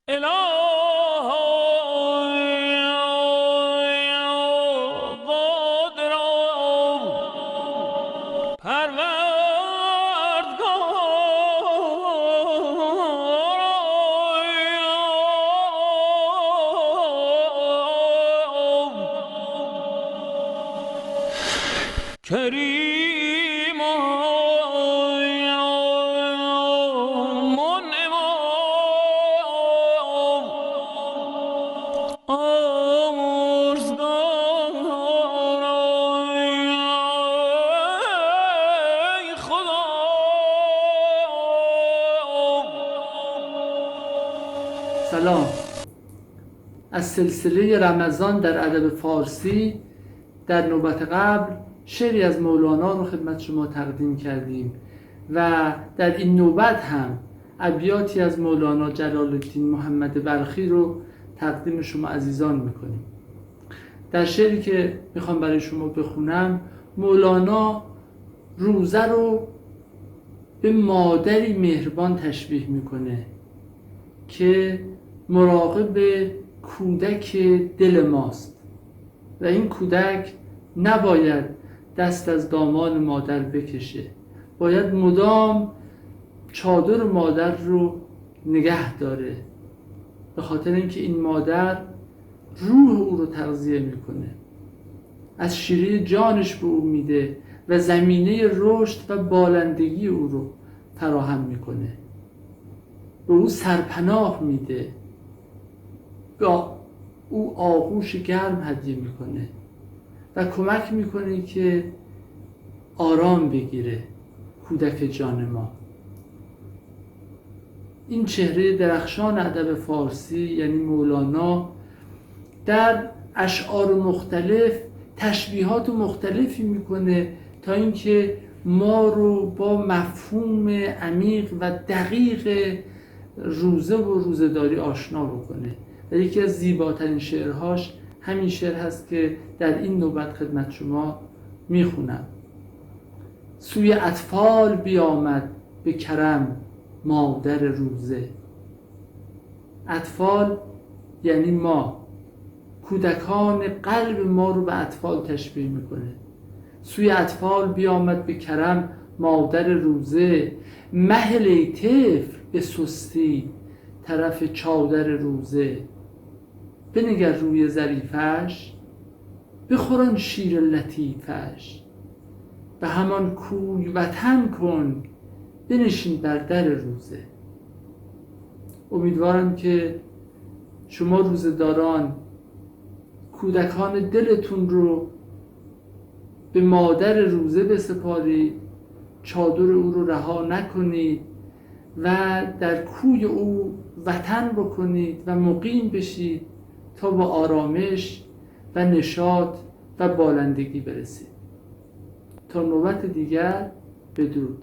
کریم منعم آمرزگار ای خدا. سلام. از سلسله رمضان در ادب فارسی در نوبت قبل شعری از مولانا رو خدمت شما تقدیم کردیم و در این نوبت هم ابیاتی از مولانا جلال الدین محمد بلخی رو تقدیم شما عزیزان میکنیم. در شعری که میخوام برای شما بخونم، مولانا روزه رو به مادری مهربان تشبیه میکنه که مراقب کودک دل ماست و این کودک نباید دست از دامان مادر بکشه، باید مدام چادر مادر رو نگه داره، به خاطر اینکه این مادر روح او رو تغذیه میکنه، از شیره جانش به او میده و زمینه رشد و بالندگی او رو فراهم میکنه، به او سرپناه میده، به او آغوش گرم هدیه میکنه و کمک میکنه که آرام بگیره کودک جان ما. این چهره درخشان ادب فارسی یعنی مولانا در اشعار مختلف تشبیهات مختلفی میکنه تا اینکه ما رو با مفهوم عمیق و دقیق روزه و روزه‌داری آشنا بکنه و یکی از زیباترین شعرهاش همین شعر هست که در این نوبت خدمت شما میخونم. سوی اطفال بیامد به کرم مادر روزه. اطفال یعنی ما، کودکان قلب ما رو به اطفال تشبیه میکنه. سوی اطفال بیامد به کرم مادر روزه، مهل ای طفل به سستی طرف چادر روزه. بنگر روی ظریفش، بخوران شیر لطیفش، به همان کوی وطن کن بنشین بر در روزه. امیدوارم که شما روزه‌داران کودکان دلتون رو به مادر روزه بسپارید، چادر او رو رها نکنید و در کوی او وطن بکنید و مقیم بشید تا با آرامش و نشاط و بالندگی برسید. تا نوبت دیگر، بدرود.